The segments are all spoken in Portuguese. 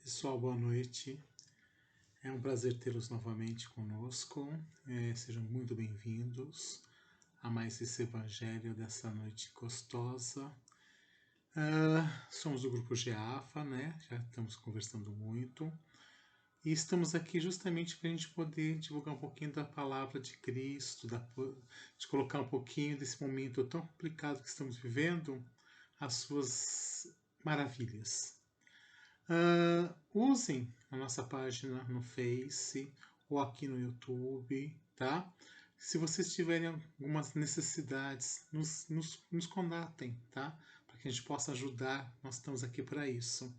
Pessoal, boa noite. É um prazer tê-los novamente conosco. Sejam muito bem-vindos a mais esse evangelho dessa noite gostosa. Somos do grupo GEAFA, né? Já estamos conversando muito. E estamos aqui justamente para a gente poder divulgar um pouquinho da palavra de Cristo, de colocar um pouquinho desse momento tão complicado que estamos vivendo, as suas maravilhas. Usem a nossa página no Face ou aqui no YouTube, tá? Se vocês tiverem algumas necessidades, nos contatem, tá? Para que a gente possa ajudar, nós estamos aqui para isso.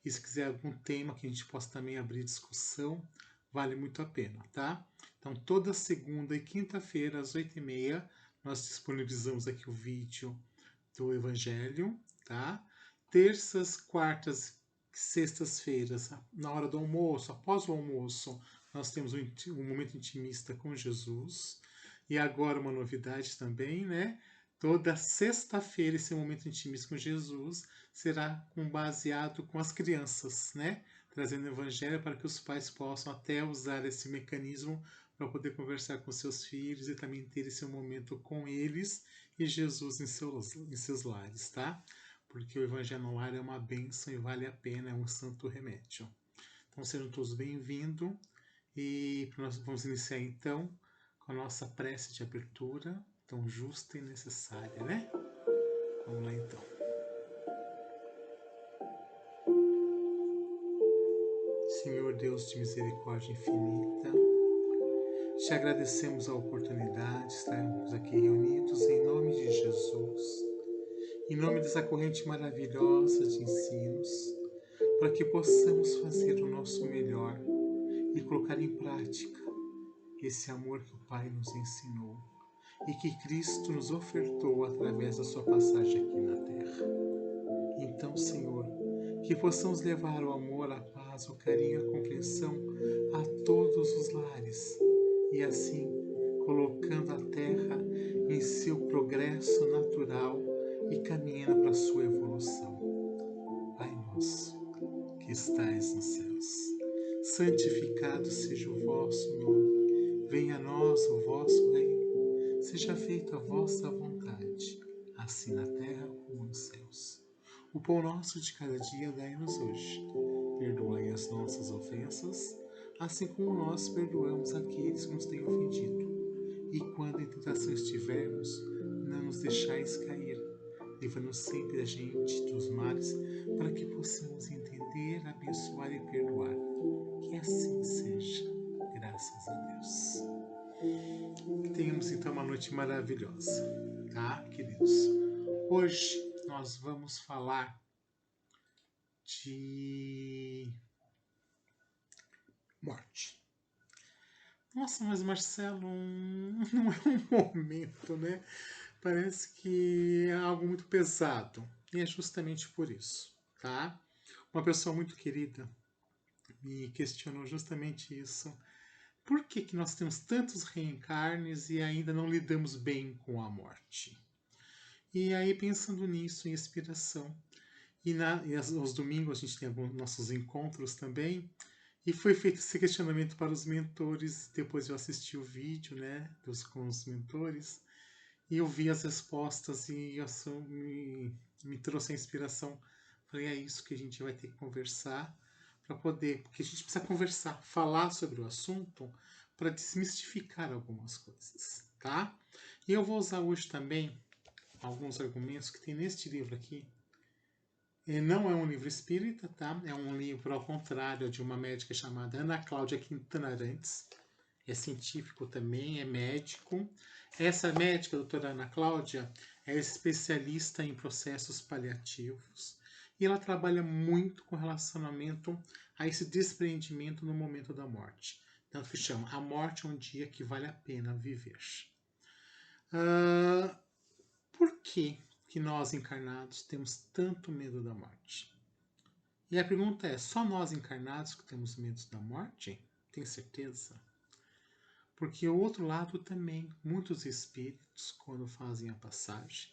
E se quiser algum tema que a gente possa também abrir discussão, vale muito a pena, tá? Então, toda segunda e quinta-feira, às 8h30, nós disponibilizamos aqui o vídeo do Evangelho, tá? Terças, quartas, sextas-feiras, na hora do almoço, após o almoço, nós temos um momento intimista com Jesus. E agora uma novidade também, né? Toda sexta-feira esse momento intimista com Jesus será baseado com as crianças, né? Trazendo o evangelho para que os pais possam até usar esse mecanismo para poder conversar com seus filhos e também ter esse momento com eles e Jesus em seus lares, tá? Porque o evangelho no lar é uma bênção e vale a pena, é um santo remédio. Então sejam todos bem-vindos e nós vamos iniciar então com a nossa prece de abertura, tão justa e necessária, né? Vamos lá então. Senhor Deus de misericórdia infinita, te agradecemos a oportunidade de estarmos aqui reunidos em nome de Jesus, em nome dessa corrente maravilhosa de ensinos, para que possamos fazer o nosso melhor e colocar em prática esse amor que o Pai nos ensinou e que Cristo nos ofertou através da sua passagem aqui na Terra. Então, Senhor, que possamos levar o amor, a paz, o carinho, a compreensão a todos os lares e assim colocando a Terra em seu progresso natural e caminhando para a sua evolução. Pai nosso, que estais nos céus, santificado seja o vosso nome. Venha a nós o vosso reino. Seja feita a vossa vontade, assim na terra como nos céus. O pão nosso de cada dia dai-nos hoje. Perdoai as nossas ofensas, assim como nós perdoamos aqueles que nos têm ofendido. E quando em tentação estivermos, não nos deixais cair. Livra-nos sempre a gente dos males, para que possamos entender, abençoar e perdoar. Que assim seja, graças a Deus. Que tenhamos então uma noite maravilhosa, tá, queridos? Hoje nós vamos falar de morte. Nossa, mas Marcelo, não é um momento, né? Parece que é algo muito pesado. E é justamente por isso, tá? Uma pessoa muito querida me questionou justamente isso. Por que nós temos tantos reencarnes e ainda não lidamos bem com a morte? E aí, pensando nisso, em inspiração, aos domingos a gente tem alguns nossos encontros também, e foi feito esse questionamento para os mentores. Depois eu assisti o vídeo, né, com os mentores, e eu vi as respostas e isso me trouxe a inspiração. Falei, é isso que a gente vai ter que conversar para poder, porque a gente precisa conversar, falar sobre o assunto para desmistificar algumas coisas, tá? E eu vou usar hoje também alguns argumentos que tem neste livro aqui. Não é um livro espírita, tá? É um livro, ao contrário, de uma médica chamada Ana Cláudia Quintana Arantes. É científico também, é médico. Essa médica, a doutora Ana Cláudia, é especialista em processos paliativos e ela trabalha muito com relacionamento a esse desprendimento no momento da morte. Tanto que chama A Morte é um Dia que Vale a Pena Viver. Por que nós encarnados temos tanto medo da morte? E a pergunta é, só nós encarnados que temos medo da morte? Tem certeza? Porque o outro lado também, muitos espíritos, quando fazem a passagem,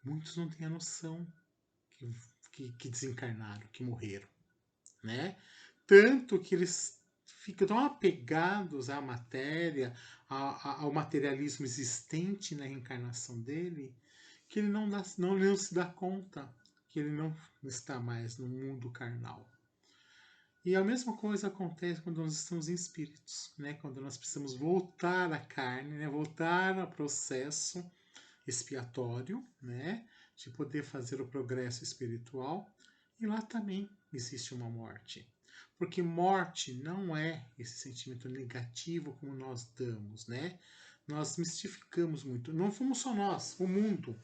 muitos não têm a noção que desencarnaram, que morreram. né? Tanto que eles ficam tão apegados à matéria, ao materialismo existente na reencarnação dele, que ele não se dá conta que ele não está mais no mundo carnal. E a mesma coisa acontece quando nós estamos em espíritos, né? Quando nós precisamos voltar à carne, né? Voltar ao processo expiatório, né? De poder fazer o progresso espiritual. E lá também existe uma morte. Porque morte não é esse sentimento negativo como nós damos, né? Nós mistificamos muito. Não fomos só nós, o mundo.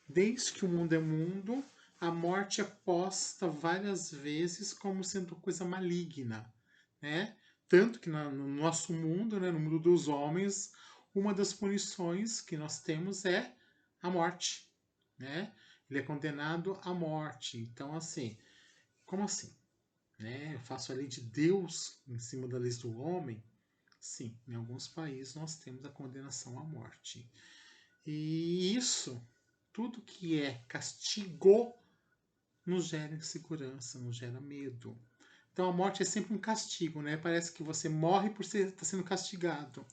Desde que o mundo é mundo, a morte é posta várias vezes como sendo coisa maligna, né? Tanto que no nosso mundo, né, no mundo dos homens, uma das punições que nós temos é a morte, né? Ele é condenado à morte. Então, assim, como assim? Né? Eu faço a lei de Deus em cima da lei do homem? Sim, em alguns países nós temos a condenação à morte. E isso, tudo que é castigo, nos gera insegurança, nos gera medo. Então a morte é sempre um castigo, né? Parece que você morre por estar sendo castigado.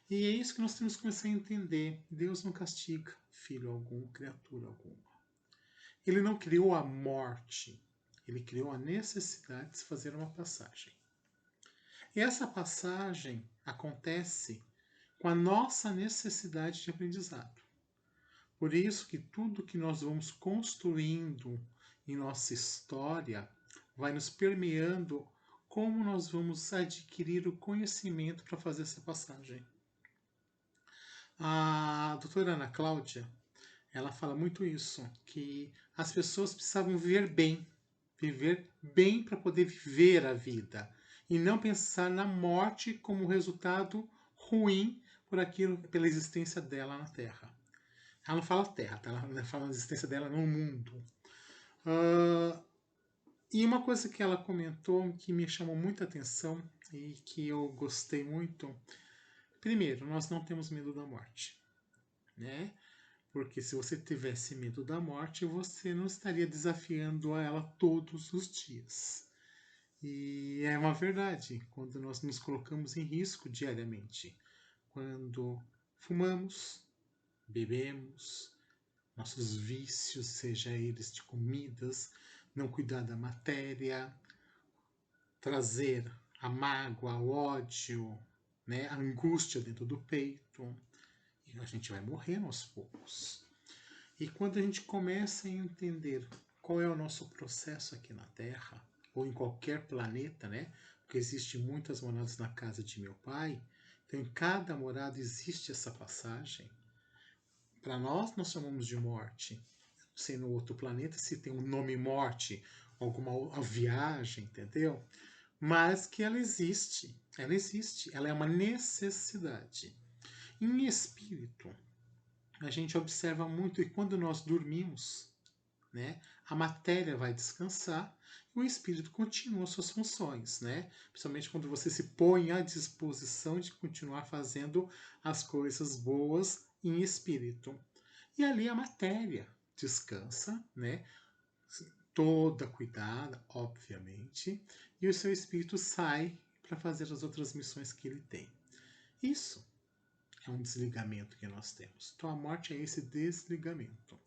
E é isso que nós temos que começar a entender. Deus não castiga filho algum, criatura alguma. Ele não criou a morte. Ele criou a necessidade de se fazer uma passagem. E essa passagem acontece com a nossa necessidade de aprendizado. Por isso que tudo que nós vamos construindo em nossa história vai nos permeando como nós vamos adquirir o conhecimento para fazer essa passagem. A doutora Ana Cláudia, ela fala muito isso, que as pessoas precisavam viver bem para poder viver a vida, e não pensar na morte como resultado ruim pela existência dela na Terra. Ela não fala Terra, tá? Ela fala a existência dela no mundo. E uma coisa que ela comentou que me chamou muita atenção e que eu gostei muito. Primeiro, nós não temos medo da morte, né? Porque se você tivesse medo da morte, você não estaria desafiando a ela todos os dias. E é uma verdade, quando nós nos colocamos em risco diariamente, quando fumamos, bebemos, nossos vícios, seja eles de comidas, não cuidar da matéria, trazer a mágoa, o ódio, né, a angústia dentro do peito, e a gente vai morrendo aos poucos. E quando a gente começa a entender qual é o nosso processo aqui na Terra, ou em qualquer planeta, né? Porque existem muitas moradas na casa de meu pai, então em cada morada existe essa passagem. Para nós, nós chamamos de morte. Não sei no outro planeta se tem um nome morte, alguma viagem, entendeu? Mas que ela existe, ela é uma necessidade. Em espírito, a gente observa muito e quando nós dormimos, né, a matéria vai descansar e o espírito continua suas funções, né? Principalmente quando você se põe à disposição de continuar fazendo as coisas boas em espírito. E ali a matéria descansa, né? Toda cuidada, obviamente, e o seu espírito sai para fazer as outras missões que ele tem. Isso é um desligamento que nós temos. Então a morte é esse desligamento.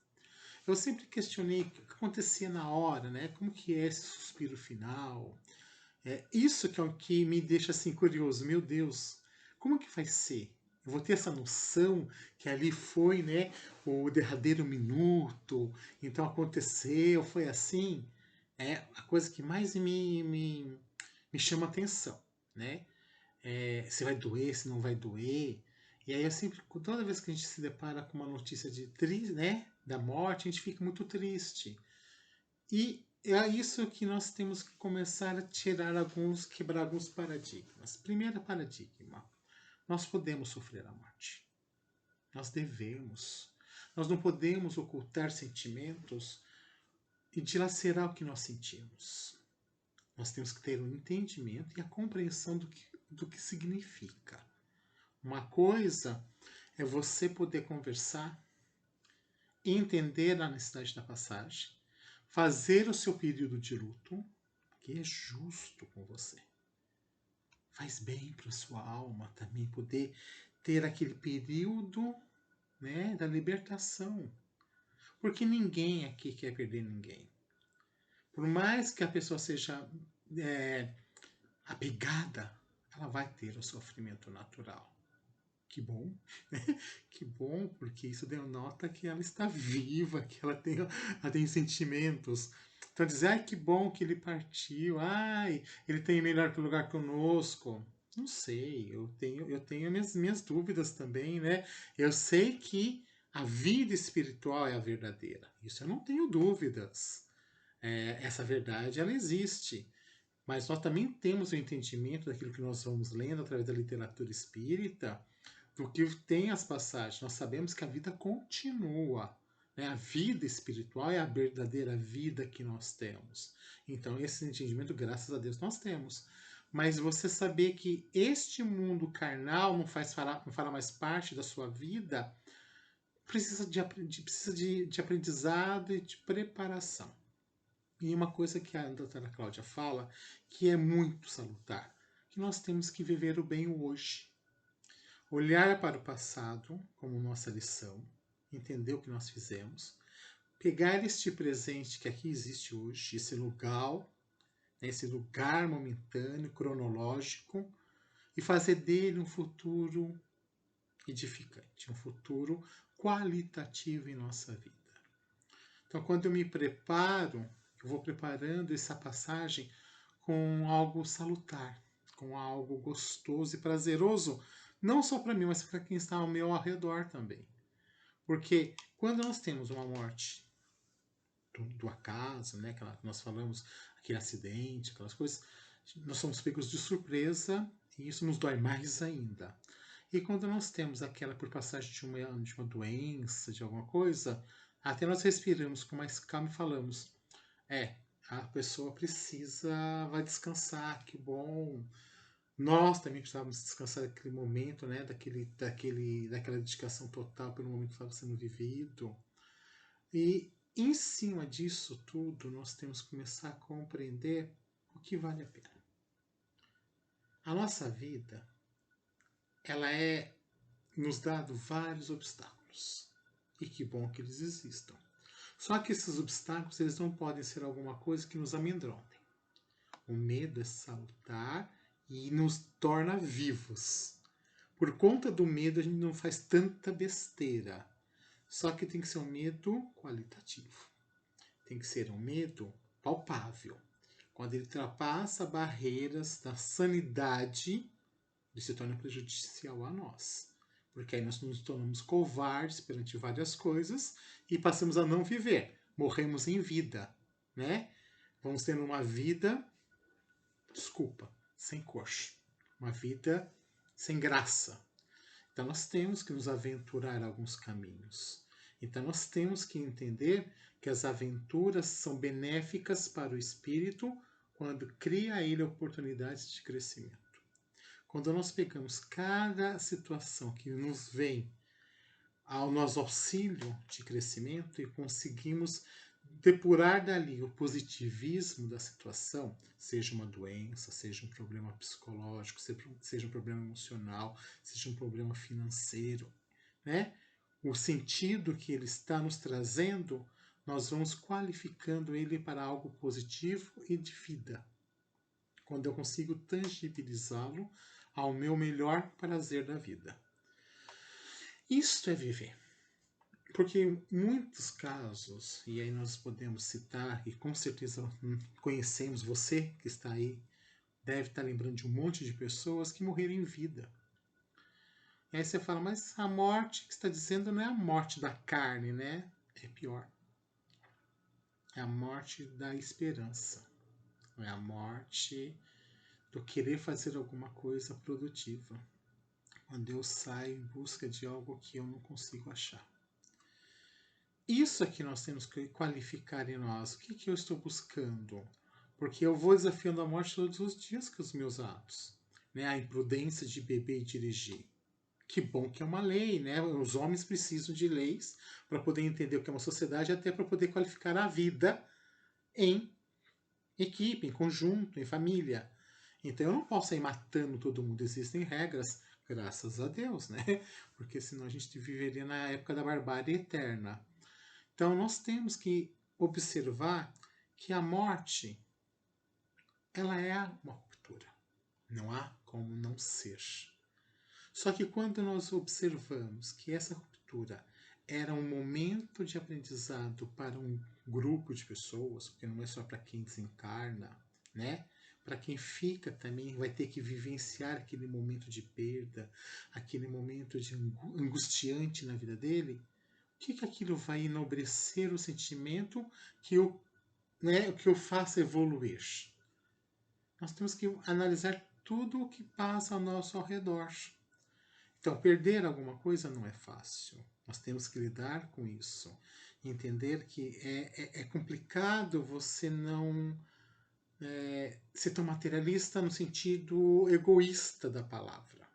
Eu sempre questionei o que acontecia na hora, né? Como que é esse suspiro final? Isso que é o que me deixa assim curioso. Meu Deus, como que vai ser? Eu vou ter essa noção que ali foi, né, o derradeiro minuto, então aconteceu, foi assim. É a coisa que mais me chama atenção, né? Se vai doer, se não vai doer. E aí eu sempre, toda vez que a gente se depara com uma notícia né, da morte, a gente fica muito triste. E é isso que nós temos que começar a quebrar alguns paradigmas. Primeiro paradigma, nós podemos sofrer a morte. Nós devemos. Nós não podemos ocultar sentimentos e dilacerar o que nós sentimos. Nós temos que ter um entendimento e a compreensão do que significa. Uma coisa é você poder conversar, entender a necessidade da passagem, fazer o seu período de luto, porque é justo com você. Faz bem para a sua alma também poder ter aquele período, né, da libertação. Porque ninguém aqui quer perder ninguém. Por mais que a pessoa seja apegada, ela vai ter o sofrimento natural. Que bom, que bom, porque isso denota que ela está viva, que ela tem sentimentos. Então dizer, ai, que bom que ele partiu, ai, ele tem melhor lugar conosco. Não sei, eu tenho minhas dúvidas também, né? Eu sei que a vida espiritual é a verdadeira. Isso eu não tenho dúvidas. Essa verdade, ela existe. Mas nós também temos o entendimento daquilo que nós vamos lendo através da literatura espírita, do que tem as passagens. Nós sabemos que a vida continua. Né? A vida espiritual é a verdadeira vida que nós temos. Então, esse entendimento, graças a Deus, nós temos. Mas você saber que este mundo carnal não fará mais parte da sua vida, precisa de aprendizado e de preparação. E uma coisa que a doutora Cláudia fala, que é muito salutar, que nós temos que viver o bem hoje. Olhar para o passado como nossa lição, entender o que nós fizemos, pegar este presente que aqui existe hoje, esse lugar momentâneo, cronológico, e fazer dele um futuro edificante, um futuro qualitativo em nossa vida. Então, quando eu me preparo, eu vou preparando essa passagem com algo salutar, com algo gostoso e prazeroso, não só para mim, mas para quem está ao meu redor também. Porque quando nós temos uma morte do acaso, né, que nós falamos, aquele acidente, aquelas coisas, nós somos pegos de surpresa e isso nos dói mais ainda. E quando nós temos aquela por passagem de uma doença, de alguma coisa, até nós respiramos com mais calma e falamos, a pessoa vai descansar, que bom. Nós também precisávamos descansar daquele momento, né? Daquela dedicação total pelo momento que estava sendo vivido. E em cima disso tudo, nós temos que começar a compreender o que vale a pena. A nossa vida, ela é nos dado vários obstáculos. E que bom que eles existam. Só que esses obstáculos, eles não podem ser alguma coisa que nos amedrontem. O medo é salutar e nos torna vivos. Por conta do medo, a gente não faz tanta besteira. Só que tem que ser um medo qualitativo. Tem que ser um medo palpável. Quando ele ultrapassa barreiras da sanidade, ele se torna prejudicial a nós. Porque aí nós nos tornamos covardes perante várias coisas e passamos a não viver. Morremos em vida, né? Vamos tendo uma vida, sem cor. Uma vida sem graça. Então nós temos que nos aventurar alguns caminhos. Então nós temos que entender que as aventuras são benéficas para o espírito quando cria a ele oportunidades de crescimento. Quando nós pegamos cada situação que nos vem ao nosso auxílio de crescimento e conseguimos depurar dali o positivismo da situação, seja uma doença, seja um problema psicológico, seja um problema emocional, seja um problema financeiro, né? O sentido que ele está nos trazendo, nós vamos qualificando ele para algo positivo e de vida. Quando eu consigo tangibilizá-lo ao meu melhor prazer da vida. Isto é viver. Porque em muitos casos, e aí nós podemos citar, e com certeza conhecemos, você que está aí, deve estar lembrando de um monte de pessoas que morreram em vida. E aí você fala, mas a morte que está dizendo não é a morte da carne, né? É pior. É a morte da esperança. É a morte do querer fazer alguma coisa produtiva. Quando eu saio em busca de algo que eu não consigo achar. Isso aqui nós temos que qualificar em nós. O que eu estou buscando? Porque eu vou desafiando a morte todos os dias com os meus atos. Né? A imprudência de beber e dirigir. Que bom que é uma lei, né? Os homens precisam de leis para poder entender o que é uma sociedade, até para poder qualificar a vida em equipe, em conjunto, em família. Então eu não posso ir matando todo mundo. Existem regras, graças a Deus, né? Porque senão a gente viveria na época da barbárie eterna. Então nós temos que observar que a morte, ela é uma ruptura. Não há como não ser. Só que quando nós observamos que essa ruptura era um momento de aprendizado para um grupo de pessoas, porque não é só para quem desencarna, né? Para quem fica também vai ter que vivenciar aquele momento de perda, aquele momento de angustiante na vida dele. O que aquilo vai enobrecer o sentimento que o faça evoluir? Nós temos que analisar tudo o que passa ao nosso redor. Então, perder alguma coisa não é fácil. Nós temos que lidar com isso. Entender que é complicado você não ser tão materialista no sentido egoísta da palavra.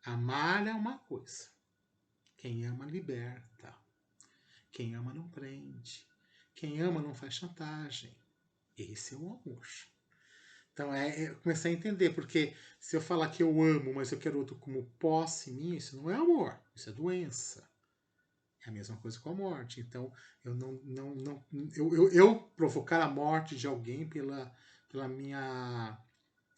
Amar é uma coisa. Quem ama, liberta. Quem ama, não prende. Quem ama, não faz chantagem. Esse é o amor. Então, começar a entender, porque se eu falar que eu amo, mas eu quero outro como posse minha, isso não é amor, isso é doença. É a mesma coisa com a morte. Então, eu provocar a morte de alguém pela minha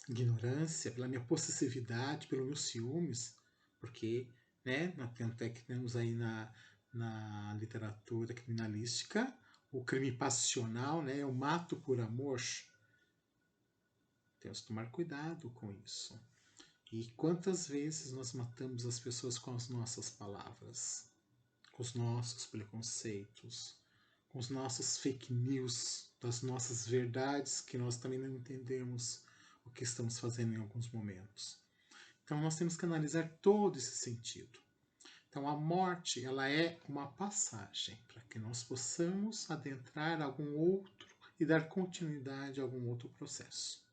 ignorância, pela minha possessividade, pelos meus ciúmes, porque, né, até que temos aí na literatura criminalística o crime passional, né, o mato por amor. Temos que tomar cuidado com isso. E quantas vezes nós matamos as pessoas com as nossas palavras, com os nossos preconceitos, com os nossos fake news, das nossas verdades que nós também não entendemos o que estamos fazendo em alguns momentos. Então nós temos que analisar todo esse sentido. Então a morte, ela é uma passagem para que nós possamos adentrar algum outro e dar continuidade a algum outro processo.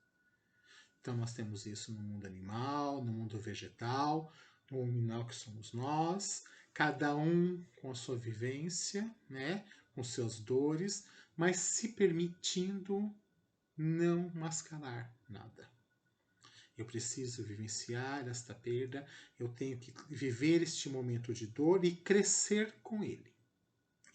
Então nós temos isso no mundo animal, no mundo vegetal, no animal que somos nós, cada um com a sua vivência, né, com suas dores, mas se permitindo não mascarar nada. Eu preciso vivenciar esta perda, eu tenho que viver este momento de dor e crescer com ele.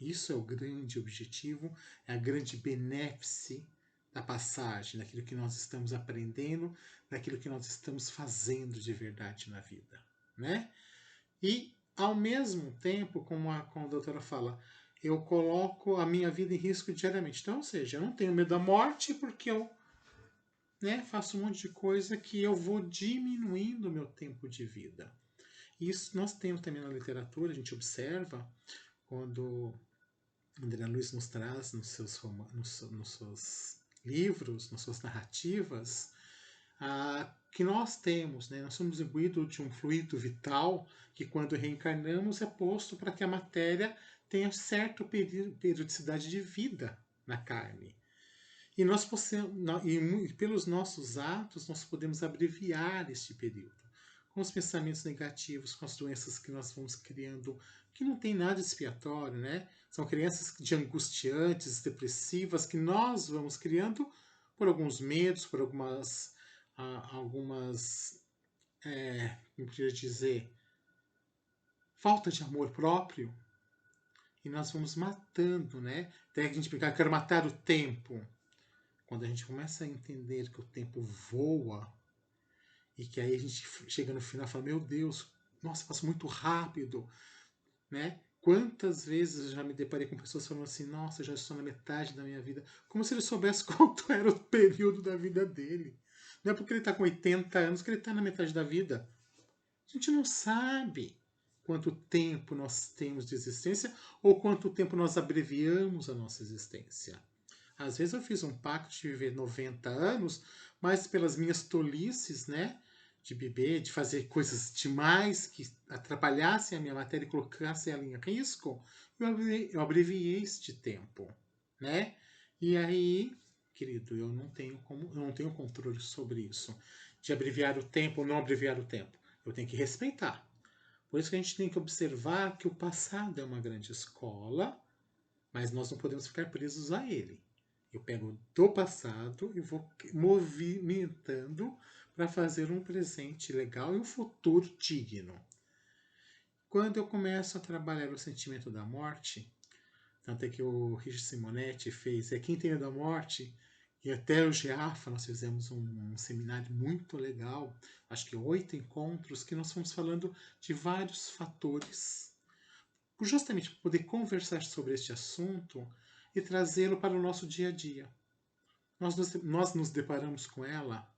Isso é o grande objetivo, é a grande benéfice da passagem, daquilo que nós estamos aprendendo, daquilo que nós estamos fazendo de verdade na vida, né? E, ao mesmo tempo, como a doutora fala, eu coloco a minha vida em risco diariamente. Então, ou seja, eu não tenho medo da morte porque eu faço um monte de coisa que eu vou diminuindo o meu tempo de vida. Isso nós temos também na literatura, a gente observa quando André Luiz nos traz nos seus livros, nas suas narrativas, que nós temos, né? Nós somos imbuídos de um fluido vital que, quando reencarnamos, é posto para que a matéria tenha certa periodicidade de vida na carne. E pelos nossos atos, nós podemos abreviar este período. Com os pensamentos negativos, com as doenças que nós vamos criando, que não tem nada expiatório, né? São crianças de angustiantes, depressivas, que nós vamos criando por alguns medos, por algumas como podia dizer, falta de amor próprio. E nós vamos matando, né? Até que a gente fica, quero matar o tempo. Quando a gente começa a entender que o tempo voa e que aí a gente chega no final e fala, meu Deus, nossa, passa muito rápido, né? Quantas vezes eu já me deparei com pessoas falando assim, nossa, já estou na metade da minha vida, como se ele soubesse quanto era o período da vida dele. Não é porque ele está com 80 anos que ele está na metade da vida. A gente não sabe quanto tempo nós temos de existência ou quanto tempo nós abreviamos a nossa existência. Às vezes eu fiz um pacto de viver 90 anos, mas pelas minhas tolices, né, de beber, de fazer coisas demais que atrapalhassem a minha matéria e colocassem ela em risco, eu abreviei este tempo, né? E aí, querido, eu não tenho controle sobre isso, de abreviar o tempo ou não abreviar o tempo. Eu tenho que respeitar. Por isso que a gente tem que observar que o passado é uma grande escola, mas nós não podemos ficar presos a ele. Eu pego do passado e vou movimentando para fazer um presente legal e um futuro digno. Quando eu começo a trabalhar o sentimento da morte, tanto é que o Richard Simonetti fez Quem Tem Medo da Morte, e até o Geafa nós fizemos um seminário muito legal, acho que 8 encontros, que nós fomos falando de vários fatores, justamente para poder conversar sobre este assunto e trazê-lo para o nosso dia a dia. Nós nos deparamos com ela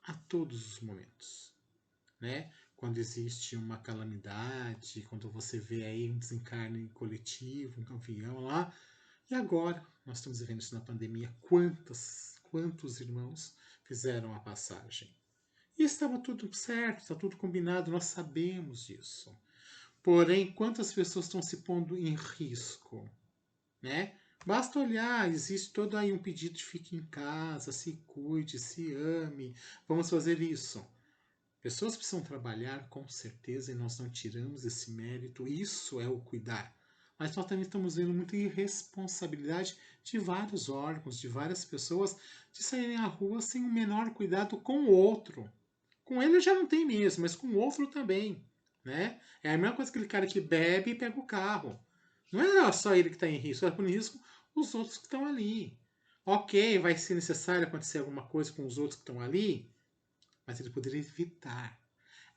a todos os momentos, né? Quando existe uma calamidade, quando você vê aí um desencarne coletivo, um avião lá. E agora, nós estamos vivendo isso na pandemia, quantos irmãos fizeram a passagem? E estava tudo certo, está tudo combinado, nós sabemos disso. Porém, quantas pessoas estão se pondo em risco, né? Basta olhar, existe todo aí um pedido de fique em casa, se cuide, se ame, vamos fazer isso. Pessoas precisam trabalhar com certeza e nós não tiramos esse mérito, isso é o cuidar. Mas nós também estamos vendo muita irresponsabilidade de vários órgãos, de várias pessoas, de saírem à rua sem o menor cuidado com o outro. Com ele já não tem mesmo, mas com o outro também. Né? É a mesma coisa que aquele cara que bebe e pega o carro. Não é só ele que está em risco, está em risco os outros que estão ali. Ok, vai ser necessário acontecer alguma coisa com os outros que estão ali, mas ele poderia evitar.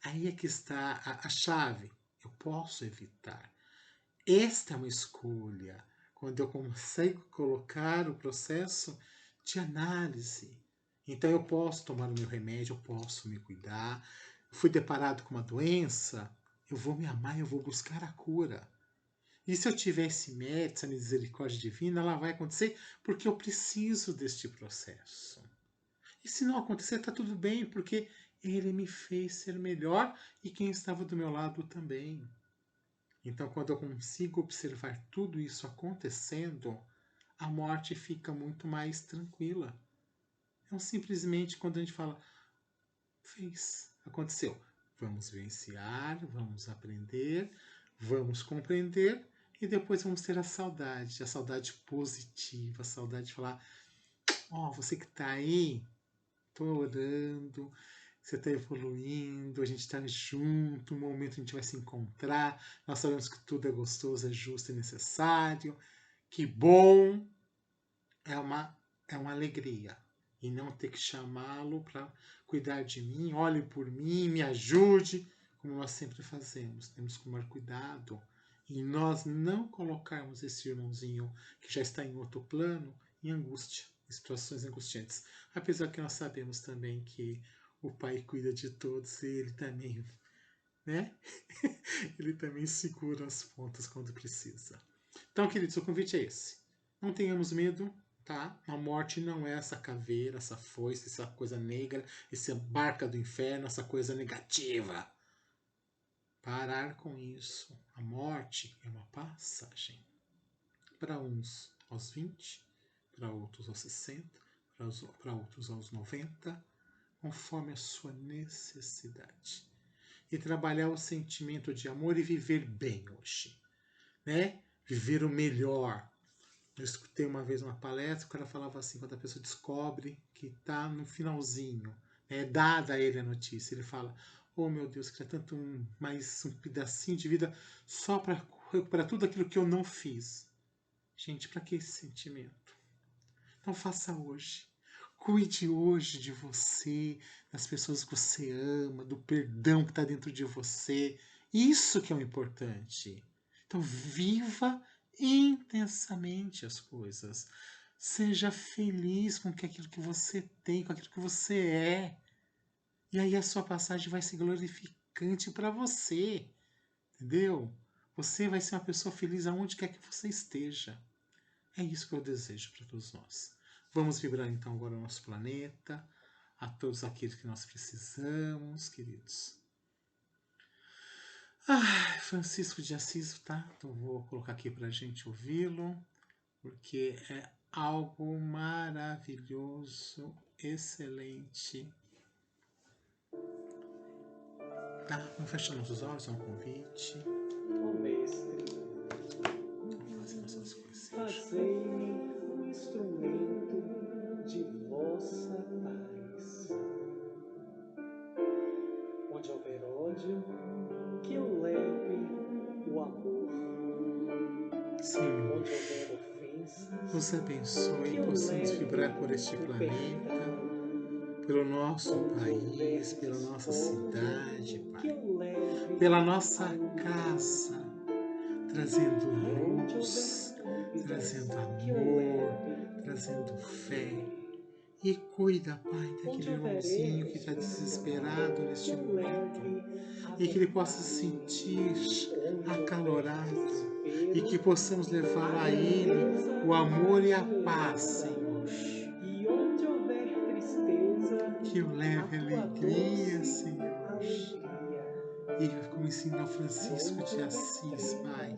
Aí é que está a chave. Eu posso evitar. Esta é uma escolha. Quando eu consigo colocar o processo de análise. Então eu posso tomar o meu remédio, eu posso me cuidar. Fui deparado com uma doença, eu vou me amar, eu vou buscar a cura. E se eu tiver esse mérito, essa misericórdia divina, ela vai acontecer porque eu preciso deste processo. E se não acontecer, está tudo bem, porque ele me fez ser melhor e quem estava do meu lado também. Então, quando eu consigo observar tudo isso acontecendo, a morte fica muito mais tranquila. Então, simplesmente, quando a gente fala, fez, aconteceu. Vamos vivenciar, vamos aprender, vamos compreender e depois vamos ter a saudade positiva, a saudade de falar, você que está aí, tô orando, você está evoluindo, a gente está junto, um momento a gente vai se encontrar, nós sabemos que tudo é gostoso, é justo e necessário, que bom, é uma alegria. E não ter que chamá-lo para cuidar de mim, olhe por mim, me ajude, como nós sempre fazemos. Temos que tomar cuidado e nós não colocarmos esse irmãozinho que já está em outro plano em angústia, em situações angustiantes. Apesar que nós sabemos também que o Pai cuida de todos e Ele também, né? Ele também segura as pontas quando precisa. Então, queridos, o convite é esse. Não tenhamos medo, tá? A morte não é essa caveira, essa foice, essa coisa negra, essa barca do inferno, essa coisa negativa. Parar com isso. A morte é uma passagem. Para uns aos 20, para outros aos 60, para outros aos 90, conforme a sua necessidade. E trabalhar o sentimento de amor e viver bem hoje, né? Viver o melhor. Eu escutei uma vez uma palestra, o cara falava assim, quando a pessoa descobre que está no finalzinho, é dada a ele a notícia, ele fala, oh meu Deus, queria tanto mais um pedacinho de vida só para recuperar tudo aquilo que eu não fiz. Gente, para que esse sentimento? Então faça hoje. Cuide hoje de você, das pessoas que você ama, do perdão que está dentro de você. Isso que é o importante. Então viva intensamente as coisas. Seja feliz com aquilo que você tem, com aquilo que você é. E aí a sua passagem vai ser glorificante para você. Entendeu? Você vai ser uma pessoa feliz aonde quer que você esteja. É isso que eu desejo para todos nós. Vamos vibrar então agora o nosso planeta, a todos aqueles que nós precisamos, queridos. Francisco de Assis, tá? Então vou colocar aqui para a gente ouvi-lo, porque é algo maravilhoso, excelente. Tá? Vamos fechar nossos olhos, é um convite. Ó Mestre, Vamos fazer nossas coisas. fazei-me um instrumento nos abençoe e possamos vibrar por este planeta, pelo nosso país, pela nossa cidade, Pai, pela nossa casa, trazendo luz, trazendo amor, trazendo fé. E cuida, Pai, daquele irmãozinho que está desesperado neste momento e que ele possa se sentir acalorado e que possamos levar a ele o amor e a paz, Senhor. Que eu leve alegria, Senhor. E como ensinou Francisco de Assis, Pai,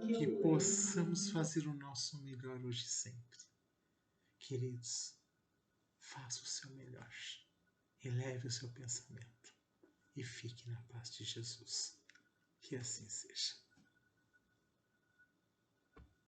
que possamos fazer o nosso melhor hoje e sempre. Queridos, faça o seu melhor. Eleve o seu pensamento e fique na paz de Jesus. Que assim seja.